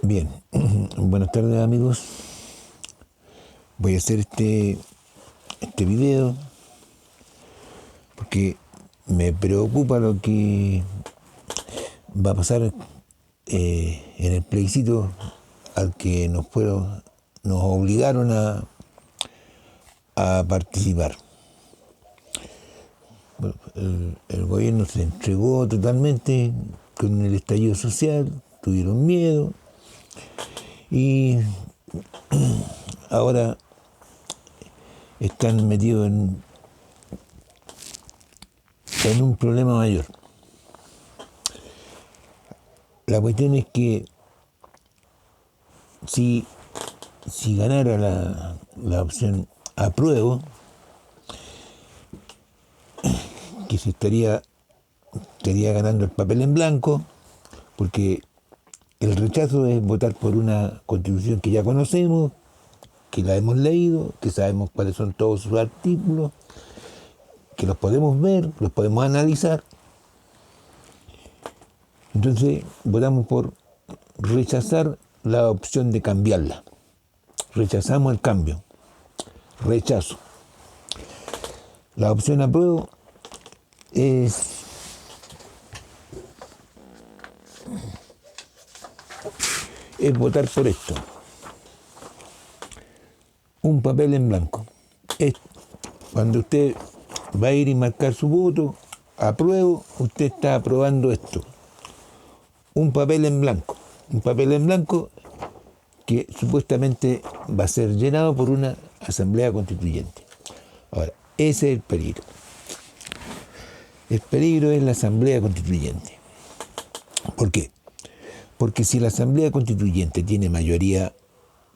Bien, buenas tardes amigos. Voy a hacer este video porque me preocupa lo que va a pasar en el plebiscito al que nos obligaron a participar. Bueno, el gobierno se entregó totalmente con el estallido social, tuvieron miedo y ahora están metidos en un problema mayor. La cuestión es que si ganara la opción apruebo, que se estaría ganando el papel en blanco, porque el rechazo es votar por una constitución que ya conocemos, que la hemos leído, que sabemos cuáles son todos sus artículos, que los podemos ver, los podemos analizar. Entonces votamos por rechazar la opción de cambiarla. Rechazamos el cambio. Rechazo. La opción apruebo es votar por esto. Un papel en blanco. Es cuando usted va a ir y marcar su voto, apruebo, usted está aprobando esto. Un papel en blanco. Un papel en blanco que supuestamente va a ser llenado por una asamblea constituyente. Ahora, ese es el peligro. El peligro es la asamblea constituyente. ¿Por qué? Porque si la asamblea constituyente tiene mayoría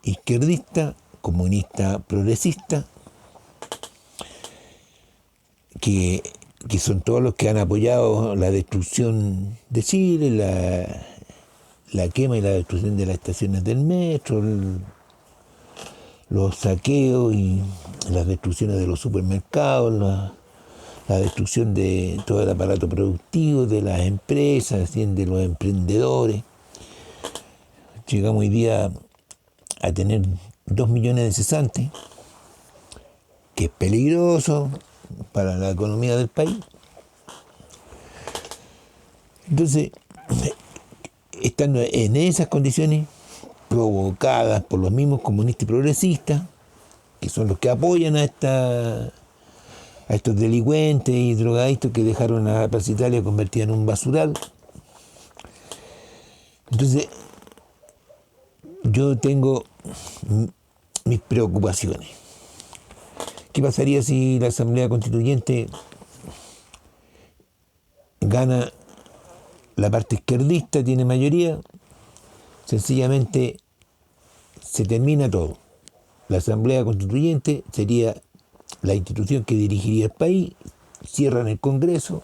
izquierdista, comunista, progresista, que son todos los que han apoyado la destrucción de Chile, la quema y la destrucción de las estaciones del metro, los saqueos y las destrucciones de los supermercados, la destrucción de todo el aparato productivo, de las empresas, de los emprendedores. Llegamos hoy día a tener 2 millones de cesantes, que es peligroso para la economía del país. Entonces, estando en esas condiciones provocadas por los mismos comunistas y progresistas, que son los que apoyan a estos delincuentes y drogadictos que dejaron a la Plaza Italia convertida en un basural. Entonces, yo tengo mis preocupaciones. ¿Qué pasaría si la Asamblea Constituyente gana la parte izquierdista, tiene mayoría? Sencillamente se termina todo. La Asamblea Constituyente sería la institución que dirigiría el país, cierran el Congreso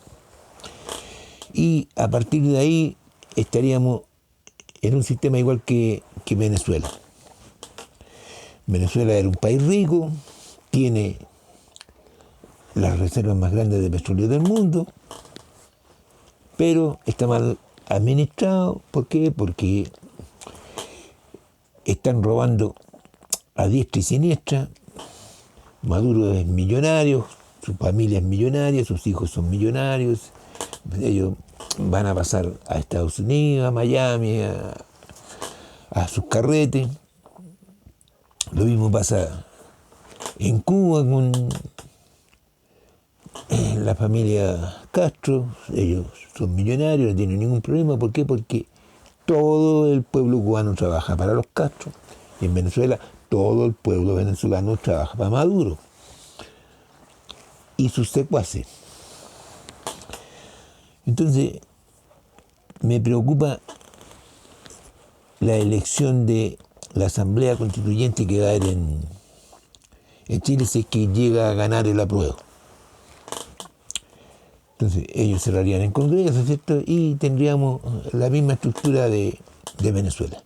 y a partir de ahí estaríamos en un sistema igual que Venezuela. Venezuela era un país rico, tiene las reservas más grandes de petróleo del mundo, pero está mal administrado. ¿Por qué? Porque están robando a diestra y siniestra. Maduro es millonario, su familia es millonaria, sus hijos son millonarios, ellos van a pasar a Estados Unidos, a Miami, a sus carretes. Lo mismo pasa en Cuba con la familia Castro, ellos son millonarios, no tienen ningún problema. ¿Por qué? Porque todo el pueblo cubano trabaja para los Castro, y en Venezuela todo el pueblo venezolano trabaja para Maduro y sus secuaces. Entonces, me preocupa la elección de la Asamblea Constituyente que va a haber en Chile si es que llega a ganar el apruebo. Entonces, ellos cerrarían el Congreso, ¿cierto? Y tendríamos la misma estructura de Venezuela.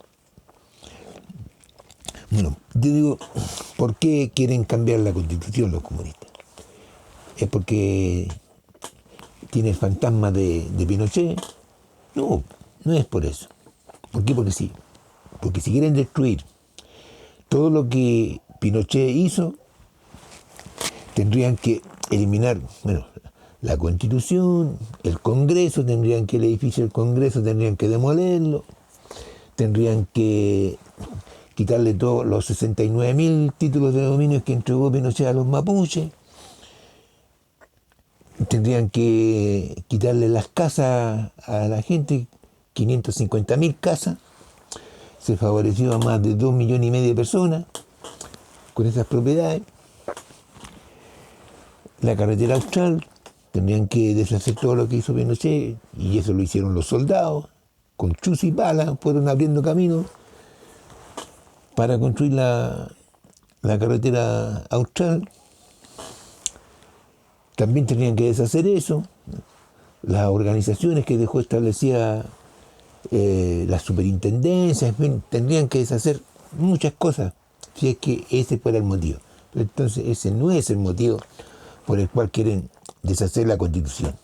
Bueno, yo digo, ¿por qué quieren cambiar la Constitución los comunistas? ¿Es porque tiene el fantasma de Pinochet? No, no es por eso. ¿Por qué? Porque sí. Porque si quieren destruir todo lo que Pinochet hizo, tendrían que eliminar, bueno, la Constitución, el Congreso, el edificio del Congreso tendrían que demolerlo, tendrían que quitarle todos los 69.000 títulos de dominio que entregó Pinochet a los mapuches, tendrían que quitarle las casas a la gente, 550.000 casas, se favoreció a más de 2,5 millones de personas con esas propiedades. La carretera austral, tendrían que deshacer todo lo que hizo Pinochet, y eso lo hicieron los soldados, con chus y palas fueron abriendo caminos para construir la carretera austral. También tendrían que deshacer eso, las organizaciones que dejó establecidas las superintendencias, en fin, tendrían que deshacer muchas cosas, si es que ese fuera el motivo. Pero entonces ese no es el motivo por el cual quieren deshacer la Constitución.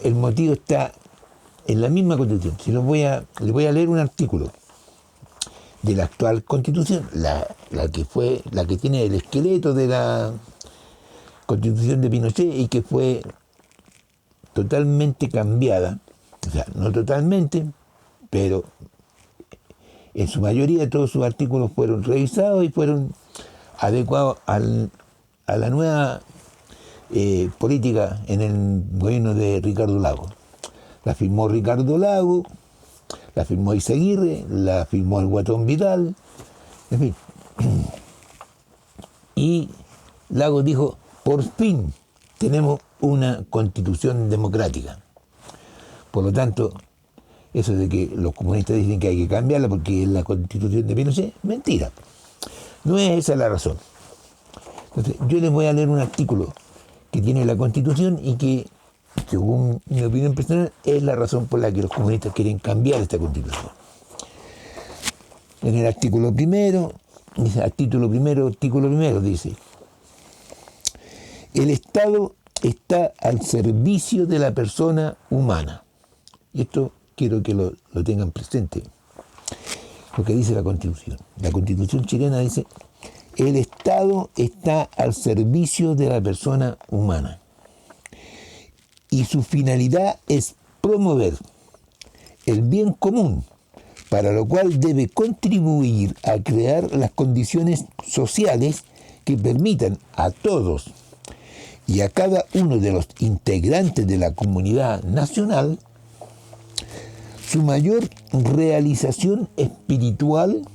El motivo está en la misma Constitución. Si les voy a leer un artículo de la actual Constitución, la que tiene el esqueleto de la Constitución de Pinochet y que fue totalmente cambiada, o sea, no totalmente, pero en su mayoría todos sus artículos fueron revisados y fueron adecuados a la nueva política en el gobierno de Ricardo Lagos. La firmó Ricardo Lagos, la firmó Izaguirre, la firmó el Guatón Vidal, en fin. Y Lagos dijo, por fin tenemos una constitución democrática. Por lo tanto, eso de que los comunistas dicen que hay que cambiarla porque es la constitución de Pinochet, mentira. No es esa la razón. Entonces, yo les voy a leer un artículo que tiene la Constitución y que, según mi opinión personal, es la razón por la que los comunistas quieren cambiar esta Constitución. En el artículo primero, artículo primero dice: el Estado está al servicio de la persona humana. Y esto quiero que lo tengan presente, lo que dice la Constitución. La Constitución chilena dice: el Estado está al servicio de la persona humana y su finalidad es promover el bien común, para lo cual debe contribuir a crear las condiciones sociales que permitan a todos y a cada uno de los integrantes de la comunidad nacional su mayor realización espiritual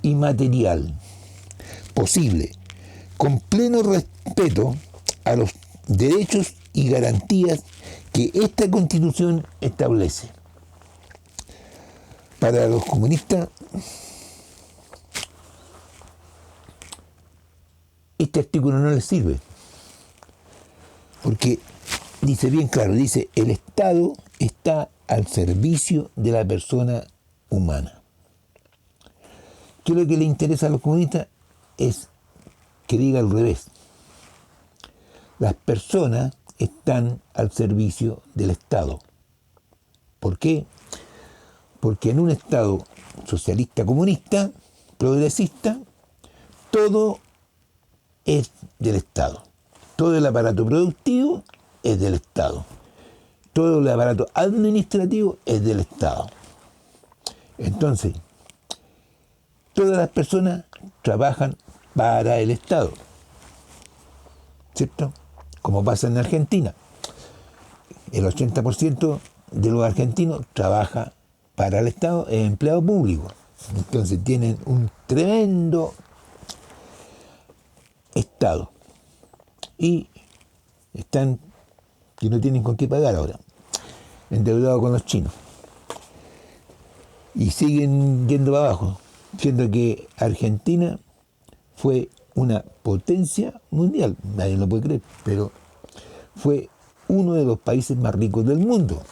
y material posible, con pleno respeto a los derechos y garantías que esta Constitución establece. Para los comunistas, este artículo no les sirve, porque dice bien claro, dice, el Estado está al servicio de la persona humana. ¿Qué es lo que le interesa a los comunistas? Es que diga al revés. Las personas están al servicio del Estado. ¿Por qué? Porque en un Estado socialista, comunista, progresista, todo es del Estado. Todo el aparato productivo es del Estado. Todo el aparato administrativo es del Estado. Entonces, todas las personas trabajan para el Estado, ¿cierto? Como pasa en Argentina. El 80% de los argentinos trabaja para el Estado, es empleado público. Entonces tienen un tremendo Estado. Y están, que no tienen con qué pagar ahora, endeudados con los chinos. Y siguen yendo para abajo, siendo que Argentina fue una potencia mundial, nadie lo puede creer, pero fue uno de los países más ricos del mundo.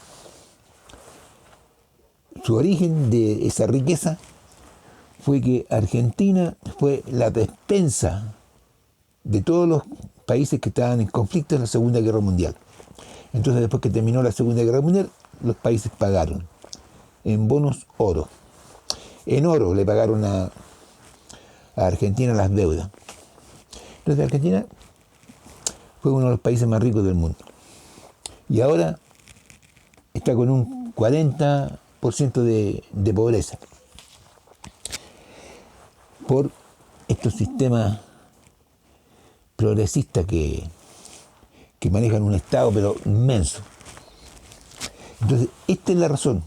Su origen de esa riqueza fue que Argentina fue la despensa de todos los países que estaban en conflicto en la Segunda Guerra Mundial. Entonces, después que terminó la Segunda Guerra Mundial, los países pagaron en bonos oro. En oro le pagaron a Argentina las deudas. Entonces Argentina fue uno de los países más ricos del mundo. Y ahora está con un 40% de pobreza. Por estos sistemas progresistas que manejan un Estado, pero inmenso. Entonces, esta es la razón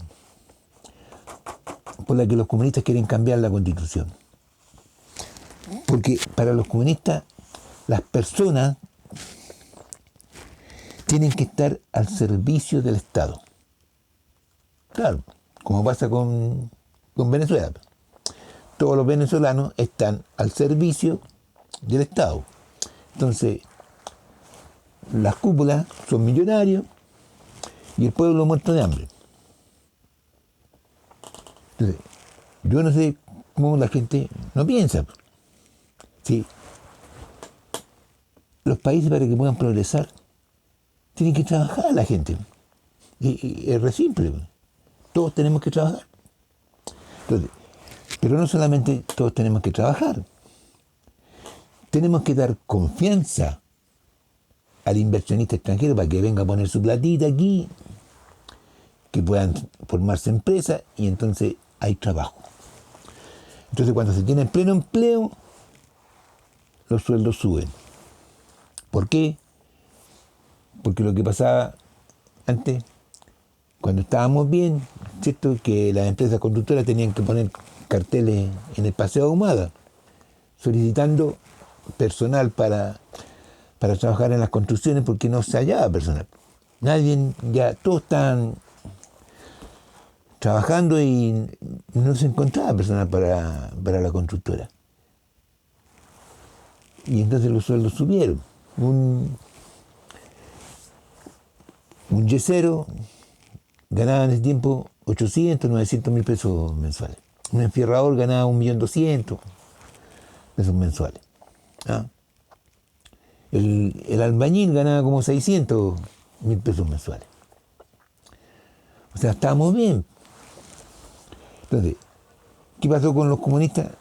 por la que los comunistas quieren cambiar la Constitución. Porque para los comunistas, las personas tienen que estar al servicio del Estado. Claro, como pasa con Venezuela. Todos los venezolanos están al servicio del Estado. Entonces, las cúpulas son millonarios y el pueblo muerto de hambre. Entonces, yo no sé cómo la gente no piensa. Sí. Los países, para que puedan progresar, tienen que trabajar la gente. Y es re simple. Todos tenemos que trabajar. Entonces, pero no solamente todos tenemos que trabajar. Tenemos que dar confianza al inversionista extranjero para que venga a poner su platita aquí, que puedan formarse empresas y entonces hay trabajo. Entonces cuando se tiene pleno empleo, los sueldos suben. ¿Por qué? Porque lo que pasaba antes, cuando estábamos bien, ¿cierto? Que las empresas constructoras tenían que poner carteles en el Paseo Ahumada, solicitando personal para trabajar en las construcciones porque no se hallaba personal. Nadie, ya todos estaban trabajando y no se encontraba personal para la constructora. Y entonces los sueldos subieron. Un yesero ganaba en ese tiempo 800, 900 mil pesos mensuales. Un enfierrador ganaba 1.200.000 pesos mensuales. ¿Ah? El albañil ganaba como 600.000 pesos mensuales. O sea, estábamos bien. Entonces, ¿qué pasó con los comunistas?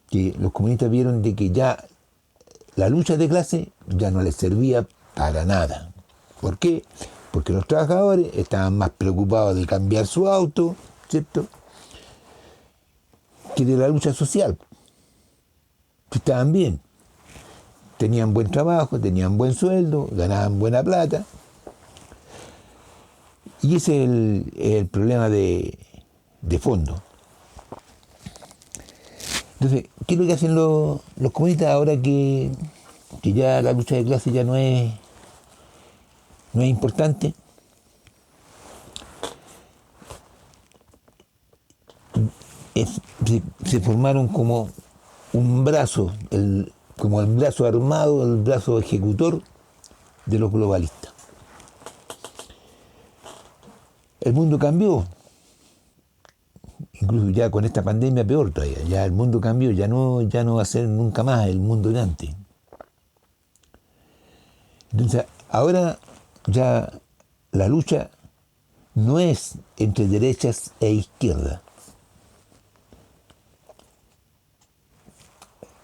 Que los comunistas vieron de que ya la lucha de clase ya no les servía para nada. ¿Por qué? Porque los trabajadores estaban más preocupados de cambiar su auto, ¿cierto?, que de la lucha social. Estaban bien. Tenían buen trabajo, tenían buen sueldo, ganaban buena plata. Y ese es el problema de fondo. Entonces, ¿qué es lo que hacen los comunistas ahora que ya la lucha de clase ya no es importante? Se formaron como un brazo, como el brazo armado, el brazo ejecutor de los globalistas. El mundo cambió, incluso ya con esta pandemia peor todavía, ya el mundo cambió, ya no va a ser nunca más el mundo de antes. Entonces, ahora ya la lucha no es entre derechas e izquierdas.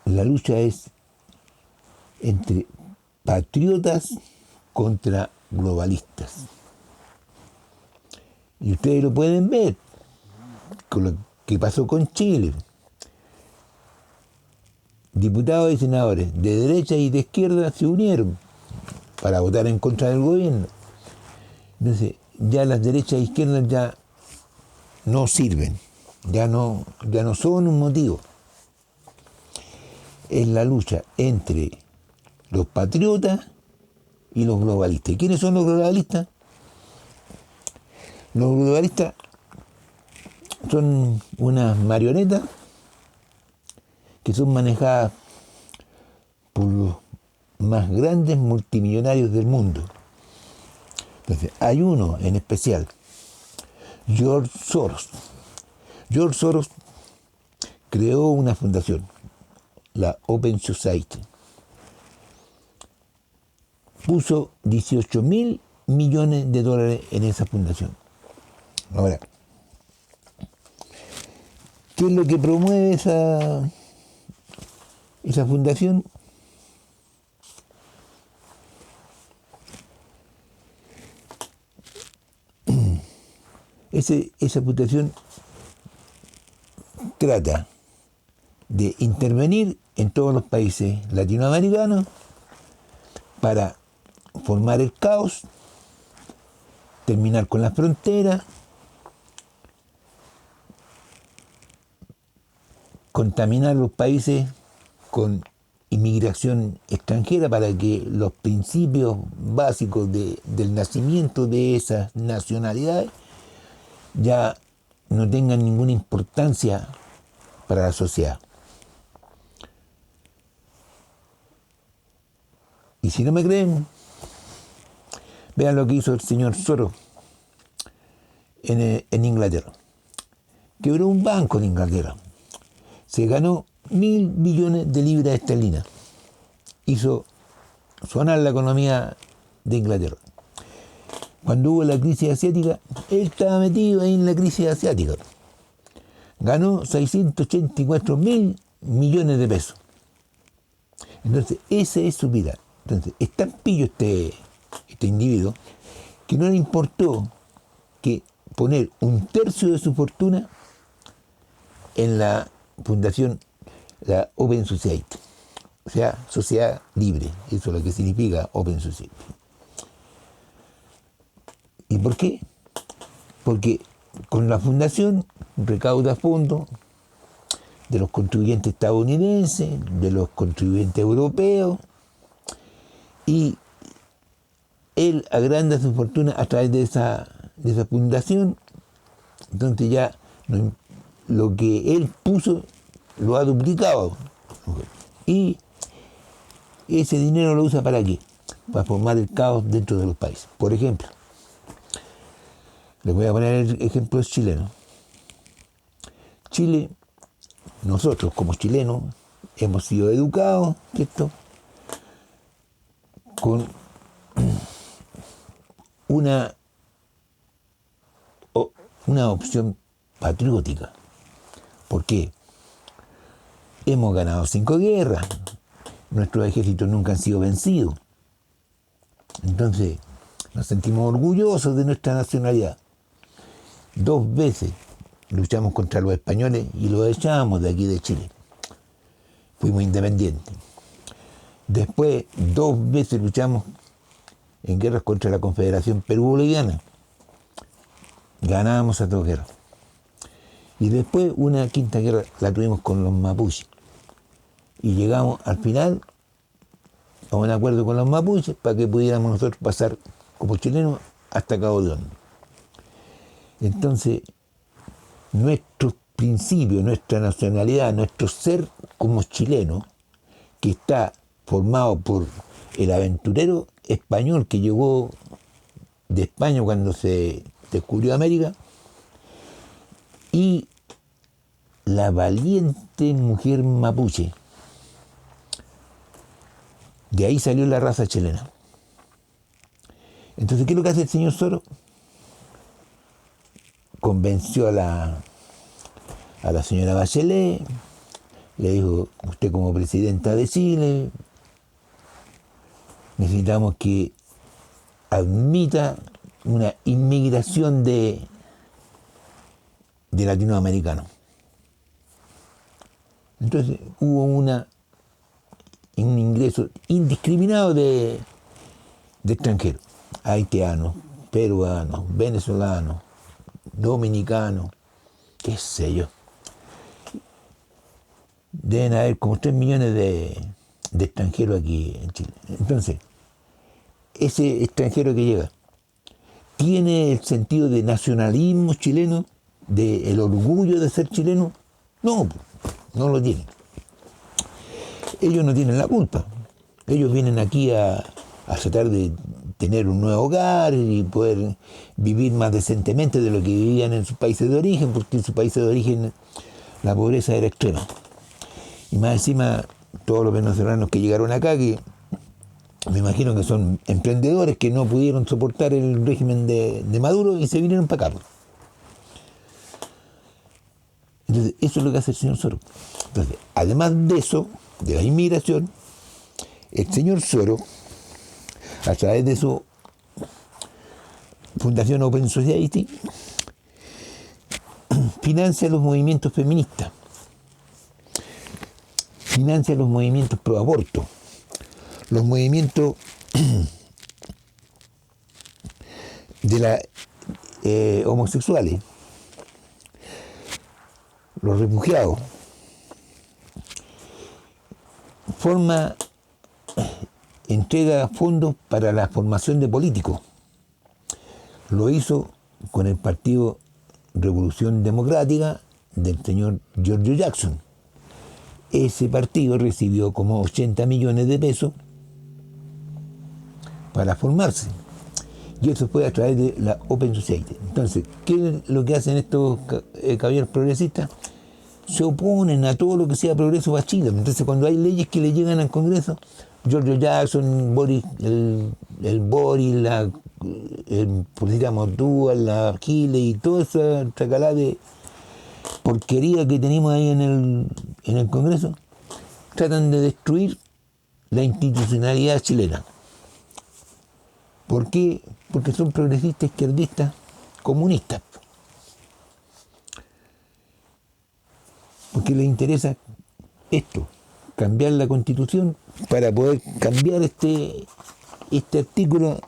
La lucha es entre patriotas contra globalistas. Y ustedes lo pueden ver con lo que pasó con Chile. Diputados y senadores de derecha y de izquierda se unieron para votar en contra del gobierno. Entonces, ya las derechas e izquierdas ya no sirven, ya no son un motivo. Es la lucha entre los patriotas y los globalistas. ¿Y quiénes son los globalistas? Los globalistas son unas marionetas que son manejadas por los más grandes multimillonarios del mundo. Entonces, hay uno en especial, George Soros. George Soros creó una fundación, la Open Society. Puso 18.000 millones de dólares en esa fundación. Ahora, ¿Qué es lo que promueve esa fundación? Esa fundación trata de intervenir en todos los países latinoamericanos para formar el caos, terminar con las fronteras, contaminar los países con inmigración extranjera para que los principios básicos del nacimiento de esas nacionalidades ya no tengan ninguna importancia para la sociedad. Y si no me creen, vean lo que hizo el señor Soros en Inglaterra. Quebró un banco en Inglaterra. Se ganó 1.000 billones de libras esterlinas. Hizo sonar la economía de Inglaterra. Cuando hubo la crisis asiática, él estaba metido ahí en la crisis asiática. Ganó 684.000 millones de pesos. Entonces, esa es su vida. Entonces, es tan pillo este individuo que no le importó que poner 1/3 de su fortuna en la fundación, la Open Society, o sea, sociedad libre. Eso es lo que significa Open Society. ¿Y por qué? Porque con la fundación recauda fondos de los contribuyentes estadounidenses, de los contribuyentes europeos, y él agranda su fortuna a través de esa fundación. Entonces ya lo que él puso lo ha duplicado. Y ese dinero lo usa ¿para qué? Para formar el caos dentro de los países. Por ejemplo, les voy a poner ejemplos chilenos. Chile, nosotros como chilenos, hemos sido educados, ¿cierto?, con una opción patriótica. ¿Por qué? Hemos ganado 5 guerras, nuestros ejércitos nunca han sido vencidos. Entonces, nos sentimos orgullosos de nuestra nacionalidad. 2 veces luchamos contra los españoles y los echamos de aquí de Chile. Fuimos independientes. Después, 2 veces luchamos en guerras contra la Confederación Perú-Boliviana. Ganábamos a 2 guerras. Y después una 5ª guerra la tuvimos con los mapuches. Y llegamos al final a un acuerdo con los mapuches para que pudiéramos nosotros pasar como chilenos hasta Cabo de Hornos. Entonces, nuestros principios, nuestra nacionalidad, nuestro ser como chilenos, que está formado por el aventurero español que llegó de España cuando se descubrió América, y la valiente mujer mapuche. De ahí salió la raza chilena. Entonces, ¿qué es lo que hace el señor Soros? Convenció a la señora Bachelet, le dijo: usted como presidenta de Chile, necesitamos que admita una inmigración de latinoamericanos. Entonces hubo un ingreso indiscriminado de extranjeros, haitianos, peruanos, venezolanos, dominicanos, qué sé yo. Deben haber como 3 millones de extranjeros aquí en Chile. Entonces, ese extranjero que llega, ¿tiene el sentido de nacionalismo chileno, del orgullo de ser chileno? No, no lo tienen. Ellos no tienen la culpa. Ellos vienen aquí a tratar de tener un nuevo hogar y poder vivir más decentemente de lo que vivían en sus países de origen, porque en sus países de origen la pobreza era extrema. Y más encima, todos los venezolanos que llegaron acá, que me imagino que son emprendedores que no pudieron soportar el régimen de Maduro y se vinieron para acá. Entonces, Entonces, eso es lo que hace el señor Soros. Entonces, además de eso, de la inmigración, el señor Soros, a través de su Fundación Open Society, financia los movimientos feministas, financia los movimientos pro aborto, los movimientos de la homosexuales, los refugiados, entrega fondos para la formación de políticos. Lo hizo con el Partido Revolución Democrática del señor Giorgio Jackson. Ese partido recibió como 80 millones de pesos para formarse. Y eso fue a través de la Open Society. Entonces, ¿qué es lo que hacen estos caballeros progresistas? Se oponen a todo lo que sea progreso para Chile. Entonces, cuando hay leyes que le llegan al Congreso, Giorgio Jackson, Boris, el Boris, digamos, Dual, la Chile y toda esa tracalá de porquería que tenemos ahí en el Congreso, tratan de destruir la institucionalidad chilena. ¿Por qué? Porque son progresistas, izquierdistas, comunistas. Porque les interesa esto, cambiar la Constitución para poder cambiar este artículo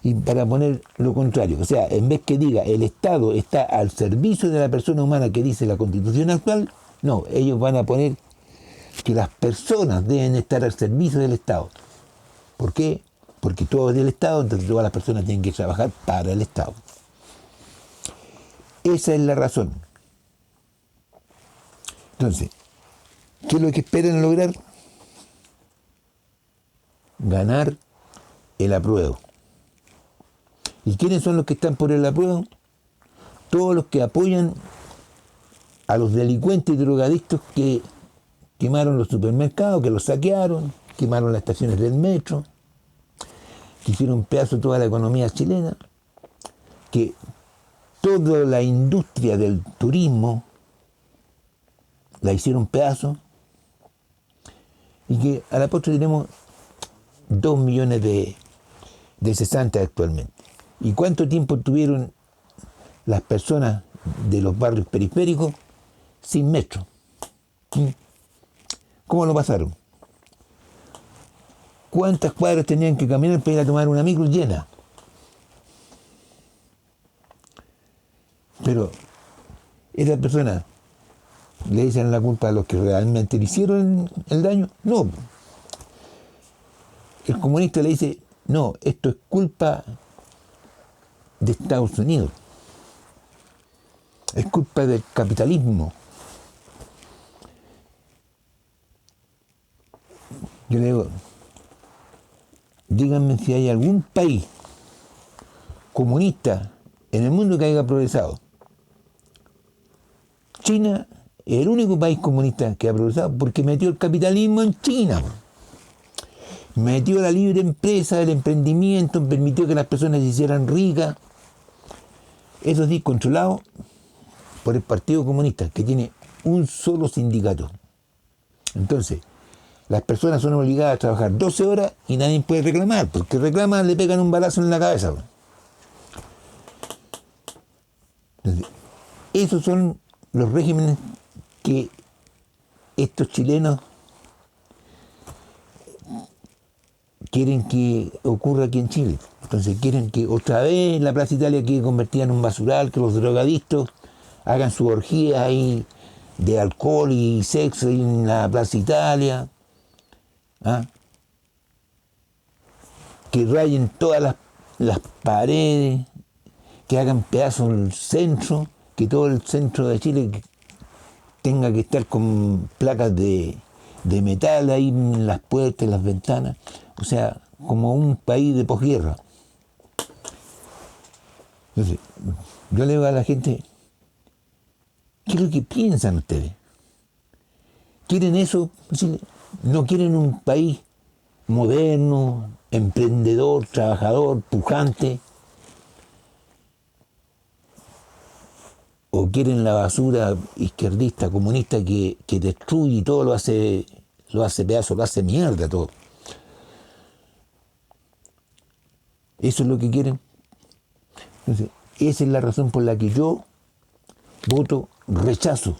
y para poner lo contrario. O sea, en vez que diga el Estado está al servicio de la persona humana que dice la Constitución actual, no, ellos van a poner que las personas deben estar al servicio del Estado. ¿Por qué? Porque todo es del Estado, entonces todas las personas tienen que trabajar para el Estado. Esa es la razón. Entonces, ¿qué es lo que esperan lograr? Ganar el apruebo. ¿Y quiénes son los que están por el apruebo? Todos los que apoyan a los delincuentes y drogadictos que quemaron los supermercados, que los saquearon, quemaron las estaciones del metro, que hicieron pedazo toda la economía chilena, que toda la industria del turismo la hicieron pedazo, y que a la postre tenemos 2 millones de cesantes actualmente. ¿Y cuánto tiempo tuvieron las personas de los barrios periféricos sin metro? ¿Cómo lo pasaron? ¿Cuántas cuadras tenían que caminar para ir a tomar una micro llena? Pero esas personas le echan la culpa a los que realmente le hicieron el daño. No. El comunista le dice, no, esto es culpa de Estados Unidos. Es culpa del capitalismo. Yo le digo, díganme si hay algún país comunista en el mundo que haya progresado. China es el único país comunista que ha progresado porque metió el capitalismo en China. Metió la libre empresa, el emprendimiento, permitió que las personas se hicieran ricas. Eso sí, controlado por el Partido Comunista, que tiene un solo sindicato. Entonces, las personas son obligadas a trabajar 12 horas y nadie puede reclamar, porque reclaman, le pegan un balazo en la cabeza. Entonces, esos son los regímenes que estos chilenos quieren que ocurra aquí en Chile. Entonces quieren que otra vez la Plaza Italia quede convertida en un basural, que los drogadictos hagan su orgía ahí de alcohol y sexo en la Plaza Italia. ¿Ah? Que rayen todas las paredes, que hagan pedazos el centro, que todo el centro de Chile tenga que estar con placas de metal ahí en las puertas, en las ventanas. O sea, como un país de posguerra. Entonces, yo le digo a la gente, ¿qué es lo que piensan ustedes? ¿Quieren eso? ¿No quieren un país moderno, emprendedor, trabajador, pujante? o quieren la basura izquierdista, comunista, que destruye y todo lo hace pedazo, lo hace mierda todo. ¿Eso es lo que quieren? Entonces, esa es la razón por la que yo voto rechazo.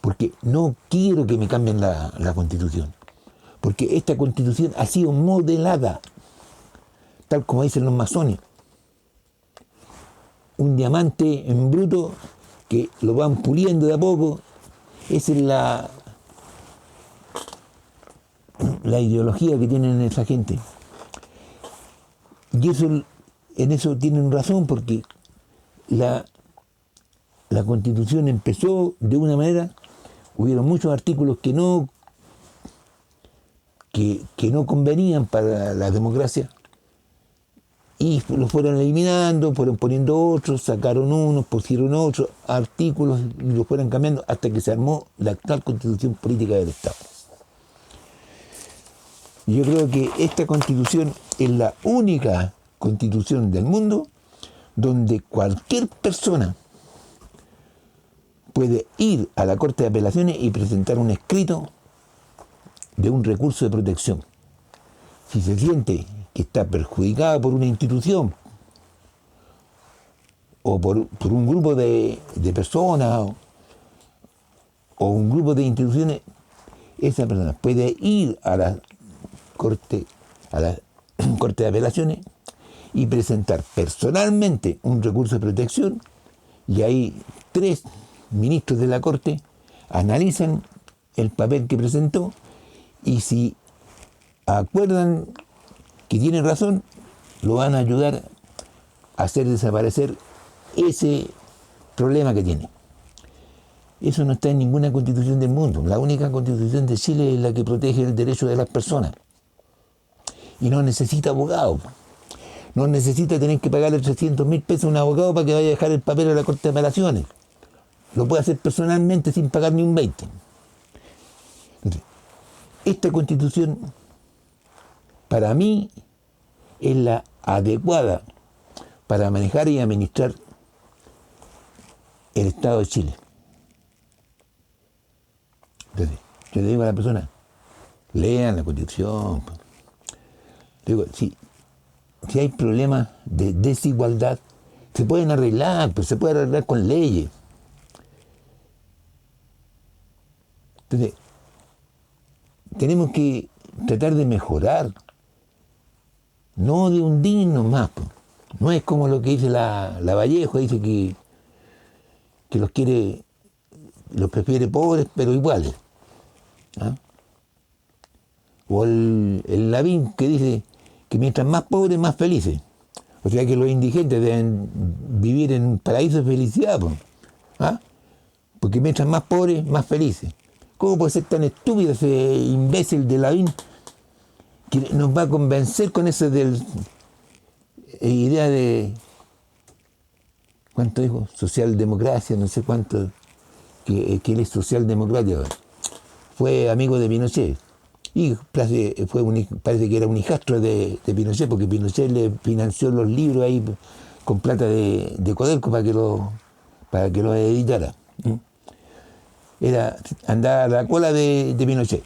Porque no quiero que me cambien la Constitución. Porque esta Constitución ha sido modelada, tal como dicen los masones. Un diamante en bruto que lo van puliendo de a poco. Esa es la ideología que tienen esa gente. Y eso, en eso tienen razón, porque la Constitución empezó de una manera, hubieron muchos artículos que no convenían para la democracia, y los fueron eliminando, fueron poniendo otros, sacaron unos, pusieron otros artículos y los fueron cambiando hasta que se armó la actual Constitución política del Estado. Y yo creo que esta Constitución es la única Constitución del mundo donde cualquier persona puede ir a la Corte de Apelaciones y presentar un escrito de un recurso de protección. Si se siente que está perjudicado por una institución o por un grupo de personas o un grupo de instituciones, esa persona puede ir a la Corte de Apelaciones y presentar personalmente un recurso de protección, y ahí 3 ministros de la Corte analizan el papel que presentó, y si acuerdan que tiene razón, lo van a ayudar a hacer desaparecer ese problema que tiene. Eso no está en ninguna constitución del mundo. La única constitución de Chile es la que protege el derecho de las personas. Y no necesita abogado. No necesita tener que pagarle 300.000 pesos a un abogado para que vaya a dejar el papel a la Corte de Apelaciones. Lo puede hacer personalmente sin pagar ni un 20. Entonces, esta constitución, para mí, es la adecuada para manejar y administrar el Estado de Chile. Entonces, yo le digo a la persona, lean la Constitución. Le digo, si hay problemas de desigualdad, se pueden arreglar, pero se puede arreglar con leyes. Entonces, tenemos que tratar de mejorar, no de hundirnos más. No es como lo que dice la Vallejo, dice que los prefiere pobres pero iguales. ¿Ah? O el Lavín, que dice que mientras más pobres, más felices. O sea que los indigentes deben vivir en un paraíso de felicidad. ¿Ah? Porque mientras más pobres, más felices. ¿Cómo puede ser tan estúpido ese imbécil de Lavín que nos va a convencer con esa idea de, ¿cuánto dijo? Socialdemocracia, no sé cuánto, que él es socialdemocrático. Fue amigo de Pinochet. Y parece que era un hijastro de Pinochet, porque Pinochet le financió los libros ahí con plata de Codelco para que lo editara. Andaba a la cola de Pinochet.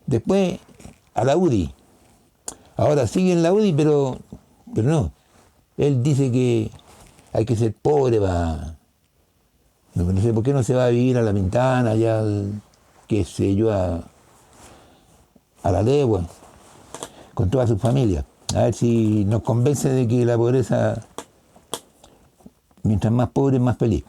Después a la UDI. Ahora sigue en la UDI, pero no. Él dice que hay que ser pobre para... No sé por qué no se va a vivir a La Pintana, allá, qué sé yo, a La Legua, con toda su familia. A ver si nos convence de que la pobreza, mientras más pobre, más feliz.